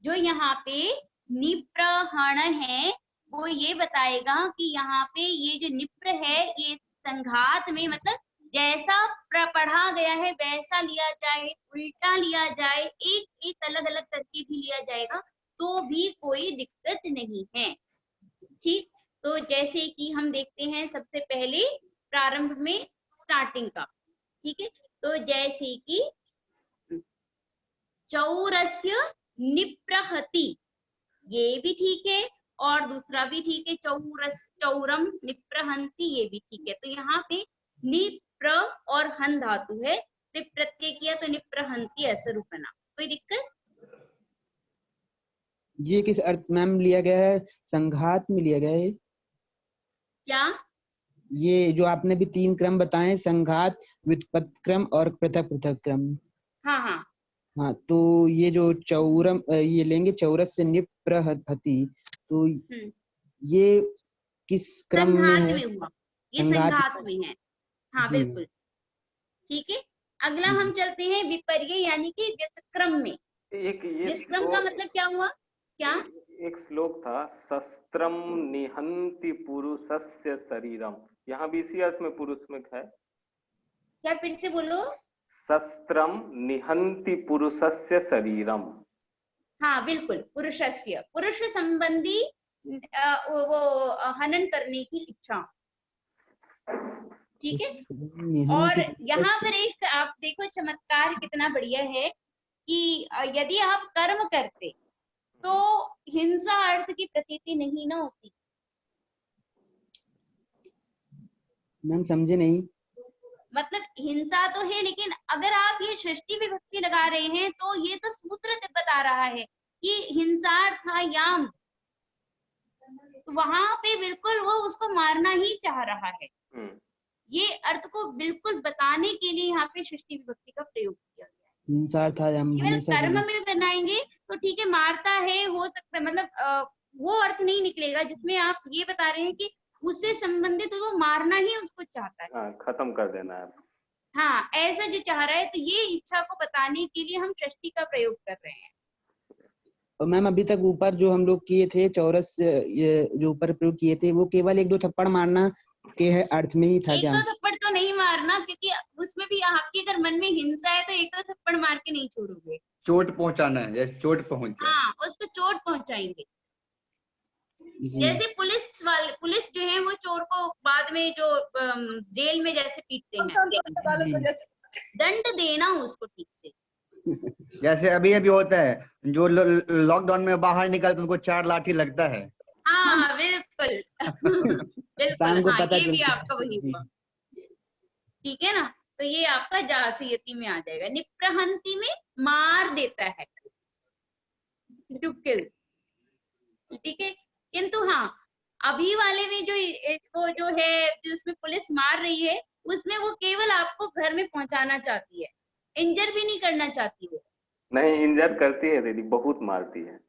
S2: जो यहाँ पे निप्रहण है वो ये बताएगा कि यहाँ पे ये जो निप्र है ये संघात में, मतलब जैसा पढ़ा गया है वैसा लिया जाए, उल्टा लिया जाए, एक एक अलग अलग करके भी लिया जाएगा तो भी कोई दिक्कत नहीं है, ठीक। तो जैसे कि हम देखते हैं सबसे पहले प्रारंभ में स्टार्टिंग का, ठीक है। तो जैसे कि चौरस्य निप्रहति, ये भी ठीक है और दूसरा भी ठीक है, चौरम निप्रहंति, ये भी ठीक है। तो यहाँ पे निप्र और हन धातु है, तो प्रत्यय किया तो निप्रहंति ऐसा रूप बना, कोई दिक्कत।
S3: ये किस अर्थ मैम लिया गया है, संघात में लिया गया है
S2: क्या?
S3: ये जो आपने भी 3 क्रम बताए, संघात, व्युत्पत्ति क्रम और पृथक पृथक क्रम।
S2: हाँ हाँ
S3: हाँ, तो ये जो चौरम ये लेंगे, चौरस से निप्रहति, तो ये किस क्रम में है?
S2: में हुआ, ये संघात में है, हाँ बिल्कुल ठीक है। अगला हम चलते हैं विपर्य यानी कि व्युत्क्रम में। व्युत्क्रम का मतलब क्या हुआ, क्या?
S1: एक श्लोक था, शस्त्रम निहंति पुरुषस्य शरीरम, यहाँ भी इसी अर्थ में पुरुष में है।
S2: क्या, फिर से बोलो।
S1: शस्त्रम निहंति पुरुषस्य शरीरम।
S2: हाँ बिल्कुल, पुरुषस्य, पुरुष संबंधी वो हनन करने की इच्छा, ठीक है। और यहाँ पर एक आप देखो चमत्कार कितना बढ़िया है कि यदि आप कर्म करते तो हिंसा अर्थ की प्रतीति नहीं ना होती।
S3: मैम समझे नहीं।
S2: मतलब हिंसा तो है, लेकिन अगर आप ये षष्ठी विभक्ति लगा रहे हैं तो ये तो सूत्र बता रहा है कि हिंसा था याम, तो वहां पे बिल्कुल वो उसको मारना ही चाह रहा है, ये अर्थ को बिल्कुल बताने के लिए यहाँ पे षष्ठी विभक्ति का प्रयोग किया गया है।
S3: हिंसार्थायाम
S2: केवल
S3: हमेशा
S2: कर्म
S3: सही।
S2: में बनाएंगे तो ठीक है, मारता है, हो सकता है, मतलब वो अर्थ नहीं निकलेगा जिसमें आप ये बता रहे हैं कि उससे संबंधित वो मारना ही उसको चाहता है,
S1: खत्म कर देना है।
S2: हाँ, ऐसा जो चाह रहा है, तो ये इच्छा को बताने के लिए हम षष्ठी का प्रयोग कर रहे हैं।
S3: और मैम अभी तक ऊपर जो हम लोग किए थे चौरस, ये जो ऊपर प्रयोग किए थे वो केवल एक दो थप्पड़ मारना के है अर्थ में ही था
S2: एक
S3: क्या?
S2: दो थप्पड़ तो नहीं मारना, क्योंकि उसमें भी आपके अगर मन में हिंसा है तो एक दो थप्पड़ मार के नहीं छोड़ोगे।
S4: चोट पहुंचाना है, जैसे चोट पहुंच जाए।
S2: हाँ, उसको चोट पहुंचाएंगे। जैसे पुलिस जो है वो चोर को बाद में जो जेल में जैसे पीटते हैं, दंड देना उसको ठीक से।
S4: जैसे अभी अभी होता है, जो लॉकडाउन में बाहर निकलते उनको 4 लाठी लगता है।
S2: हाँ बिल्कुल बिल्कुल,
S3: शाम को
S2: हाँ,
S3: पता
S2: ये भी
S3: चलता है।
S2: आपका वही हुआ, ठीक है ना। तो ये आपका जासीयती में आ जाएगा। निप्रहंती में मार देता है, टू किल, ठीक है। किंतु हाँ, अभी वाले में जो वो जो है जिसमें पुलिस मार रही है, उसमें वो केवल आपको घर में पहुंचाना चाहती है, इंजर भी नहीं करना चाहती वो।
S1: नहीं, इंजर करती है दीदी, बहुत मारती है।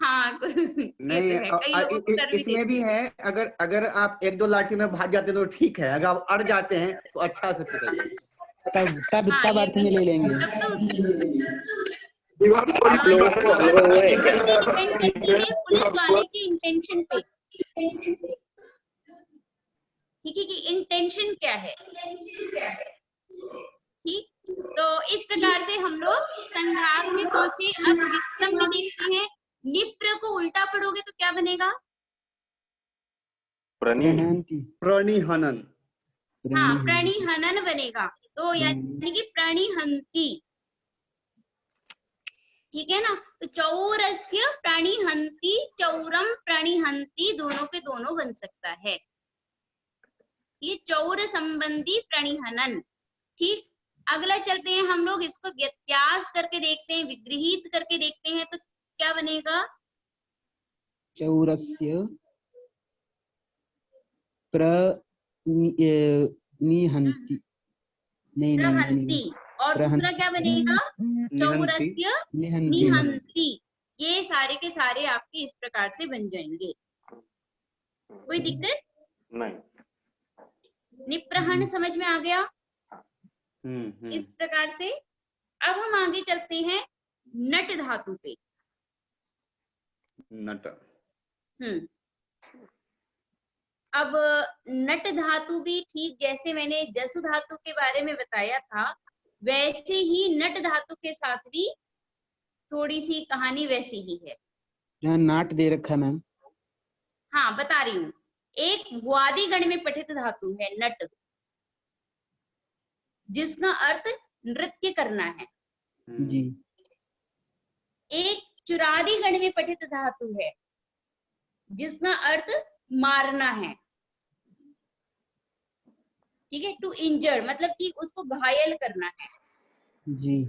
S2: हाँ ये
S4: नहीं,
S2: तो है, कई लोगों को कर भी
S4: इसमें भी
S2: देती
S4: है, अगर आप 1-2 लाठी में भाग जाते हैं तो ठीक है, अगर आप अड़ जाते हैं तो अच्छा से पिटाइए।
S3: तब
S2: हाँ, ये
S3: अर्थ में ले लेंगे।
S2: तब तो
S5: डिपेंड
S2: करती है पुलिस वाले के इंटेंशन पे, ठीक है, कि इंटेंशन क्या है, ठीक। तो इस प्रकार से हम लोग संघात में पहुंचे। अब विक्रम में देखते हैं, निप्र को उल्टा पढ़ोगे तो क्या बनेगा?
S3: प्रणंती।
S4: प्रणिहनन।
S2: हाँ, प्रणिहनन बनेगा, तो यानी कि प्रणिहंती, ठीक है ना। तो चौरस्य प्रणिहंती, चौरम प्रणिहंती, दोनों के दोनों बन सकता है, ये चौर संबंधी प्रणिहनन, ठीक। अगला चलते हैं हम लोग, इसको व्यत्यास करके देखते हैं, विग्रहित करके देखते हैं, तो क्या बनेगा?
S3: चौरस्य प्रनिहंति, नहीं
S2: प्रहंती, और दूसरा क्या बनेगा? चौरस्य निहंती। ये सारे के सारे आपके इस प्रकार से बन जाएंगे, कोई दिक्कत
S1: नहीं।
S2: निप्रहण समझ में आ गया?
S4: हम्म।
S2: इस प्रकार से अब हम आगे चलते हैं नट धातु पे।
S4: नट।
S2: अब नट धातु भी ठीक जैसे मैंने जसु धातु के बारे में बताया था, वैसे ही नट धातु के साथ भी थोड़ी सी कहानी वैसी ही है।
S3: यहाँ नाट दे रखा है मैम।
S2: हाँ, बता रही हूँ। एक भुआदी गण में पठित धातु है नट, जिसका अर्थ नृत्य करना है
S3: जी।
S2: एक चुरादी गण में पठित धातु है, जिसका अर्थ मारना है, ठीक है। टू इंजर मतलब कि उसको घायल करना है,
S3: जी।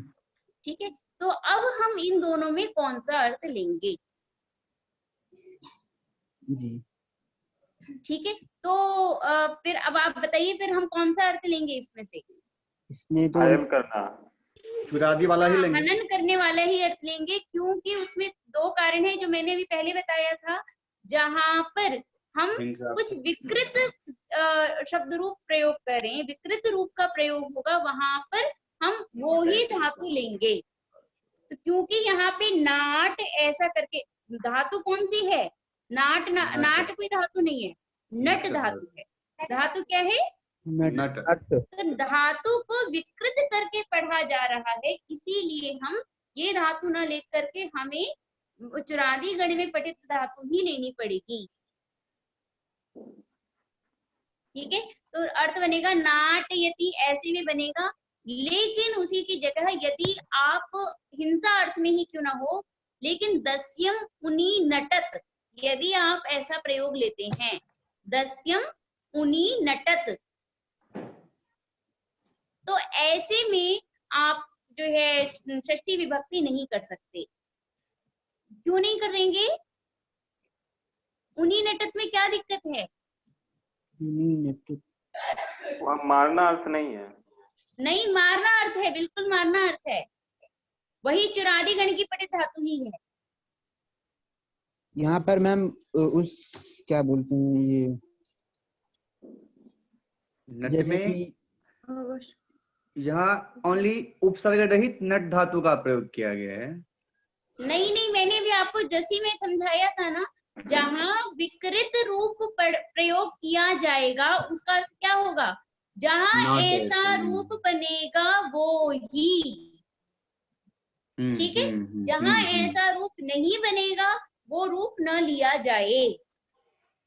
S2: ठीक है। तो अब हम इन दोनों में कौन सा अर्थ लेंगे?
S3: जी।
S2: ठीक है, तो फिर अब आप बताइए, फिर हम कौन सा अर्थ लेंगे इसमें से?
S3: इसमें तो
S1: घायल करना,
S4: चुरादी वाला ही लेंगे।
S2: हनन करने वाला ही अर्थ लेंगे, क्योंकि उसमें दो कारण है जो मैंने अभी पहले बताया था। जहां पर हम कुछ विकृत शब्द रूप प्रयोग करें, विकृत रूप का प्रयोग होगा, वहां पर हम वो ही धातु लेंगे। तो क्योंकि यहाँ पे नाट ऐसा करके, धातु कौन सी है? नाट नाट कोई धातु नहीं है, नट धातु है। धातु क्या है?
S4: नट।
S2: तो धातु को विकृत करके पढ़ा जा रहा है, इसीलिए हम ये धातु न लेकर के हमें चुरादी गण में पठित धातु ही लेनी पड़ेगी, ठीक है। तो अर्थ बनेगा नाटयति, ऐसे में बनेगा। लेकिन उसी की जगह यदि आप हिंसा अर्थ में ही क्यों ना हो, लेकिन दस्यम उनी नटत, यदि आप ऐसा प्रयोग लेते हैं, दस्यम उनी नटत, तो ऐसे में आप जो है षष्ठी विभक्ति नहीं कर सकते। क्यों नहीं करेंगे? उन्हीं नटत में क्या दिक्कत है?
S1: वहाँ मारना अर्थ नहीं है।
S2: नहीं, मारना अर्थ है, बिल्कुल मारना अर्थ है। वही चुरादी गण की पठित धातु ही है।
S3: यहाँ पर मैम उस क्या बोलते हैं ये,
S4: नट
S3: जैसे
S4: में
S3: कि
S4: यहाँ ओनली उपसर्ग रहित नट धातु का प्रयोग किया गया है।
S2: नहीं नहीं, मैंने भी आपको जैसी में समझाया था ना, जहाँ विकृत रूप प्रयोग किया जाएगा उसका अर्थ क्या होगा? जहाँ
S4: Not
S2: ऐसा
S4: ऐसा,
S2: रूप बनेगा वो ही, ठीक है। जहाँ ऐसा रूप नहीं बनेगा वो रूप न लिया जाए।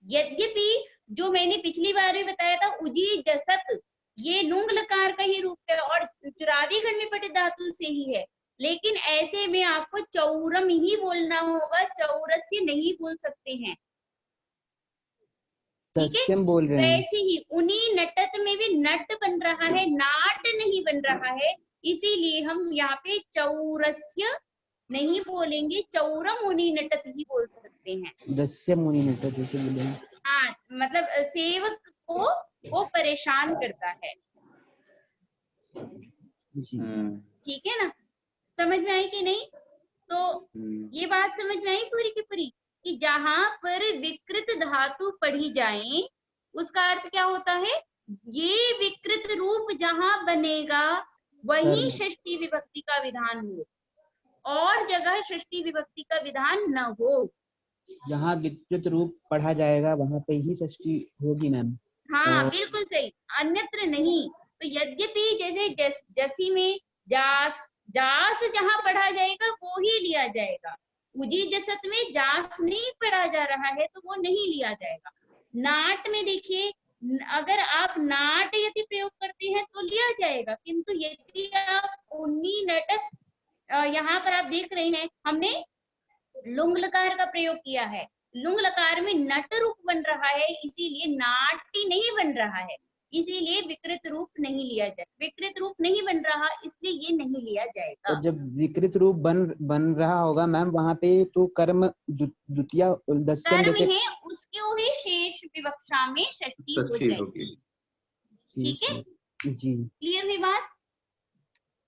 S2: यद्यपि जो मैंने पिछली बार भी बताया था, उजी जसत, ये लुंग लकार का ही रूप है और चुरादी गण में पठित धातु से ही है, लेकिन ऐसे में आपको चौरम ही बोलना होगा, चौरस्य नहीं बोल सकते हैं, ठीक है।
S3: तस्यम बोल रहे हैं।
S2: वैसे ही उन्हीं नटत में भी नट बन रहा है, नाट नहीं बन रहा है, इसीलिए हम यहाँ पे चौरस्य नहीं बोलेंगे, चौरम उन्हीं नटत ही बोल सकते हैं।
S3: दस्य मुनि नटत जैसे बोले।
S2: हाँ, मतलब सेवक को वो परेशान करता है,
S3: जी
S2: ठीक है ना। समझ में आई कि नहीं? तो ये बात समझ में आई पूरी की पूरी, कि जहां पर विकृत धातु पढ़ी जाए उसका अर्थ क्या होता है? ये विकृत रूप जहां बनेगा वही षष्ठी विभक्ति का विधान हो, और जगह षष्ठी विभक्ति का विधान न हो।
S3: जहाँ विकृत रूप पढ़ा जाएगा वहाँ पे ही षष्ठी होगी मैम।
S2: हाँ बिल्कुल सही, अन्यत्र नहीं। तो यद्यपि जैसे जसी में जास, जास जहां पढ़ा जाएगा वो ही लिया जाएगा। उजी जसत में जास नहीं पढ़ा जा रहा है तो वो नहीं लिया जाएगा। नाट में देखिए, अगर आप नाट यदि प्रयोग करते हैं तो लिया जाएगा, किंतु यदि आप उन्नी नटक, यहाँ पर आप देख रहे हैं हमने लुंग लकार का प्रयोग किया है, लुंग लकार में नट रूप बन रहा है, इसीलिए नाटी नहीं बन रहा है, इसीलिए विकृत रूप नहीं लिया जाए। विकृत रूप नहीं बन रहा इसलिए ये नहीं लिया जाएगा।
S3: और जब विकृत रूप बन रहा होगा मैम वहाँ पे तो कर्म द्वितीय दस्यम
S2: कर्म
S3: जैसे
S2: है, उसको ही शेष विवक्षा में षष्ठी हो जाएगी, ठीक है।
S3: जी।
S2: क्लियर हुई बात?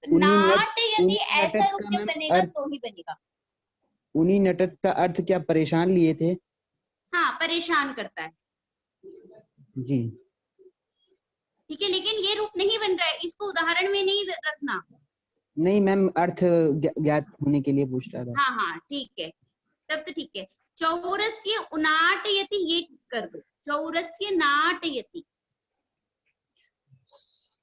S3: उन्हीं
S2: नाट यदि ऐसा
S3: नटक
S2: रूप
S3: का
S2: जब
S3: मैम
S2: बनेगा
S3: अर्थ,
S2: तो ही बनेगा।
S3: उन्हीं नटक का अर्थ क्या परेशान लिए थे?
S2: हाँ, परेशान करता है,
S3: जी
S2: ठीक है, लेकिन ये रूप नहीं बन रहा है, इसको उदाहरण में नहीं रखना।
S3: नहीं मैम, अर्थ ज्ञात होने के लिए पूछ रहा था।
S2: हाँ हाँ ठीक है, तब तो ठीक है। चौरस्य उनाटयति ये कर दो, चौरस्य नाटयति,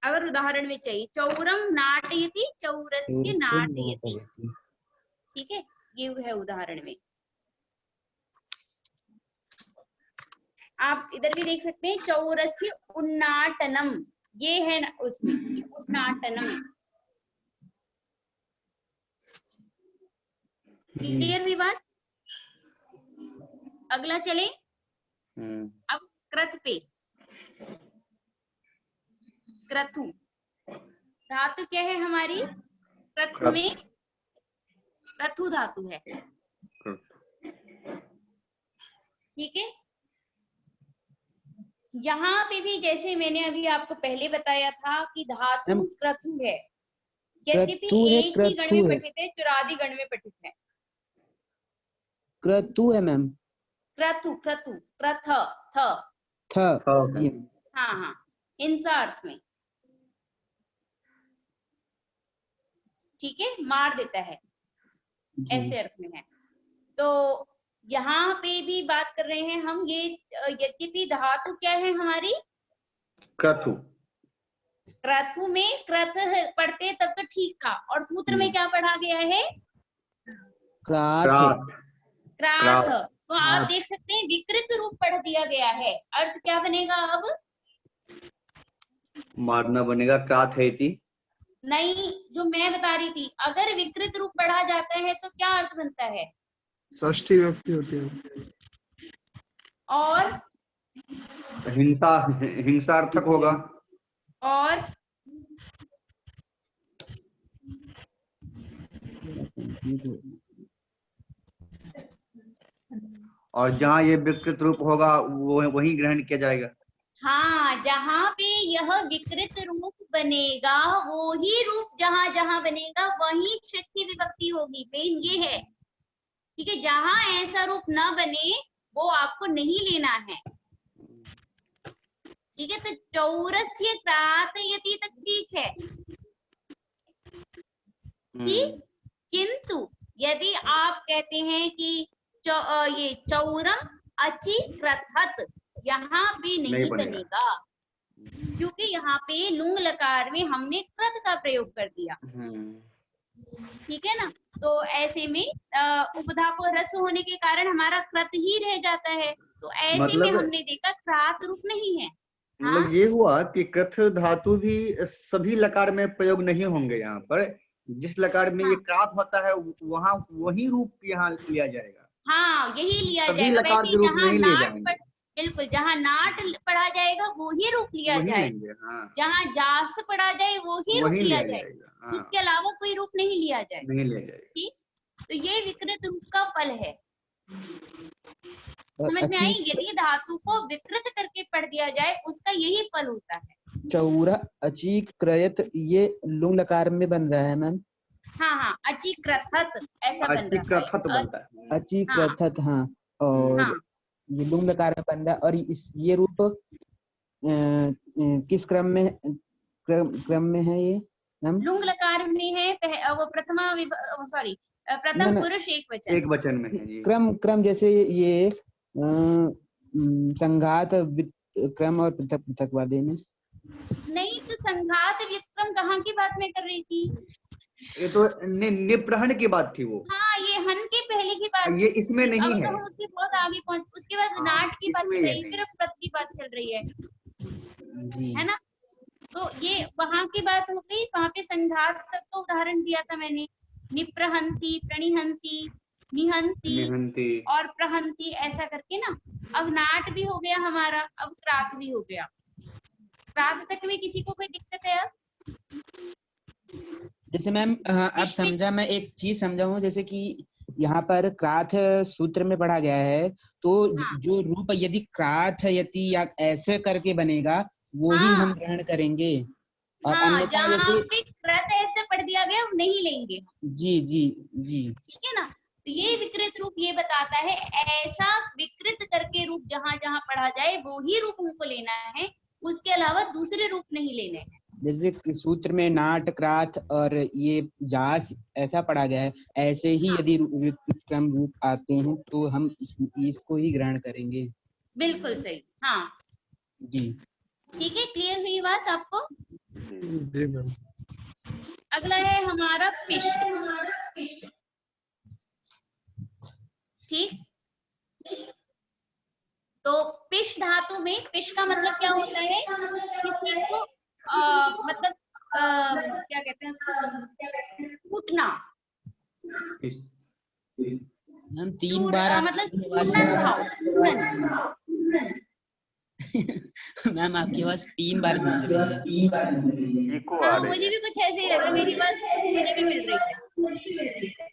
S2: अगर उदाहरण में चाहिए, चौरम नाटयति, चौरस्य नाटयति, ठीक है, ये है उदाहरण में। आप इधर भी देख सकते हैं, चौरस्य उन्नाटनम, ये है ना उसमें उन्नाटनम। क्लियर हुई बात? अगला चले, अब कृत पे। क्रतु धातु क्या है हमारी? क्रतु में क्रतु धातु है, ठीक है। यहाँ पे भी जैसे मैंने अभी आपको पहले बताया था कि धातु क्रतु है, यद्यपि एक ही गण में पठित है, चुरादी गण में पठित है।
S3: क्रतु है मैम,
S2: क्रतु क्रतु प्रथ थ
S3: जी।
S2: हाँ हाँ, हिंसा अर्थ में, ठीक है, मार देता है ऐसे अर्थ में है। तो यहाँ पे भी बात कर रहे हैं हम, ये यद्यपि धातु क्या है हमारी?
S4: क्रतु।
S2: क्रतु में क्रथ पढ़ते तब तो ठीक था, और सूत्र में क्या पढ़ा गया है?
S3: क्राथ।
S2: क्राथ। तो आप देख सकते हैं विकृत रूप पढ़ दिया गया है, अर्थ क्या बनेगा अब?
S4: मारना बनेगा, क्राथ है थी।
S2: नहीं, जो मैं बता रही थी, अगर विकृत रूप पढ़ा जाता है तो क्या अर्थ बनता है?
S5: षष्ठी विभक्ति होती है,
S2: और
S4: हिंसार्थक होगा,
S2: और
S4: और जहाँ ये विकृत रूप होगा वो वही ग्रहण किया जाएगा।
S2: हाँ, जहाँ पे यह विकृत रूप बनेगा वो ही रूप जहाँ जहाँ बनेगा वही षष्ठी विभक्ति होगी। मेन ये है, ठीक है। जहाँ ऐसा रूप न बने वो आपको नहीं लेना है, ठीक है। तो चौरस्य क्रातयति तक ठीक है, ठीक। किंतु यदि आप कहते हैं कि ये चौरम अचिक्रथत, यहाँ पे नहीं बनेगा, क्योंकि यहाँ पे लुंग लकार में हमने कृत का प्रयोग कर दिया, ठीक है ना। तो ऐसे में उपधा को रस होने के कारण हमारा कृत ही रह जाता है। तो ऐसे में हमने देखा क्रात रूप नहीं है।
S4: मतलब ये हुआ कि कृत धातु भी सभी लकार में प्रयोग नहीं होंगे। यहाँ पर जिस लकार में ये क्रात होता है वहाँ वही रूप यहाँ लिया जाएगा।
S2: हाँ, यही लिया
S4: सभी
S2: जाएगा।
S4: लकार
S2: वैसे
S4: के रूप
S2: जहाँ
S4: नहीं ले
S2: नाट
S4: जाएंगे।
S2: बिल्कुल, जहाँ नाट पढ़ा जाएगा वो ही रूप लिया
S4: वही
S2: जाए,
S4: लेंगे, हाँ।
S2: जहाँ जास पढ़ा जाए वो ही रूप लिया जाए,
S4: हाँ।
S2: उसके अलावा कोई रूप नहीं लिया जाए,
S4: नहीं लिया जाएगा।
S2: ठीक। तो ये विकृत रूप का फल है। समझ में आई? यदि धातु को विकृत करके पढ़ दिया जाए उसका यही फल होता है।
S3: चौरा अचिक्रयत ये लुंग लकार में बन रहा है मैम।
S2: हाँ हाँ, अचिक्रथत ऐसा बन रहा है।
S3: अचिक्रथत, हाँ। और
S2: हाँ,
S3: ये लुंग लकार में बन रहा है। और ये रूप किस क्रम में है ये मैम?
S2: लुंग लकार में है। वो प्रथमा सॉरी प्रथम पुरुष एक
S4: वचन में है जी।
S3: क्रम जैसे ये संघात क्रम और पृथक पृथक वाले में
S2: नहीं। तो संघात विक्रम कहाँ की बात मैं कर रही थी?
S4: ये तो निप्रहण की बात थी वो।
S2: हाँ, ये हन के पहले की बात।
S4: ये इसमें नहीं है।
S2: अब तो हम उसके बहुत आगे पहुंच, उसके बाद नाट की बात चल रही है, फिर प्रत की बात चल रही है
S3: जी,
S2: है ना। तो ये वहां की बात हो गई। वहां पे संघात तक तो उदाहरण दिया था मैंने, निप्रहंती, प्रणिहंती, निहंती और प्रहंती, ऐसा करके ना। अब नाट भी हो गया हमारा, अब क्रात भी हो गया। क्रात तक में किसी को कोई दिक्कत है? अब
S3: जैसे मैम अब समझा, मैं एक चीज समझा हूँ। जैसे कि यहाँ पर क्राथ सूत्र में पढ़ा गया है, तो जो रूप यदि क्राथ यति या ऐसे करके बनेगा वो ही हम ग्रहण करेंगे। और अन्यथा
S2: जहाँ पे कृत ऐसे पढ़ दिया गया नहीं लेंगे।
S3: जी जी जी,
S2: ठीक है ना। तो ये विकृत रूप ये बताता है, ऐसा विकृत करके रूप जहाँ जहाँ पढ़ा जाए वो ही रूप हमको लेना है, उसके अलावा दूसरे रूप नहीं लेने हैं।
S3: जैसे सूत्र में नाट, क्राथ और ये जास ऐसा पढ़ा गया है, ऐसे ही यदि विक्रम रूप आते हैं तो हम इसको ही ग्रहण करेंगे।
S2: बिल्कुल सही, हाँ
S3: जी,
S2: ठीक है। क्लियर हुई बात आपको?
S5: जी मैम।
S2: अगला है हमारा पिश, ठीक। तो पिश धातु में, पिश का मतलब क्या होता है? किसी को मतलब क्या कहते हैं उसको, कूटना।
S3: हम 3 बार
S2: मतलब कूटन भाव,
S3: मैम आपकी आवाज 3 बार गूंज रही है।
S2: हाँ, मुझे भी कुछ ऐसे ही लग रहा है, मेरी बात मुझे भी मिल रही है।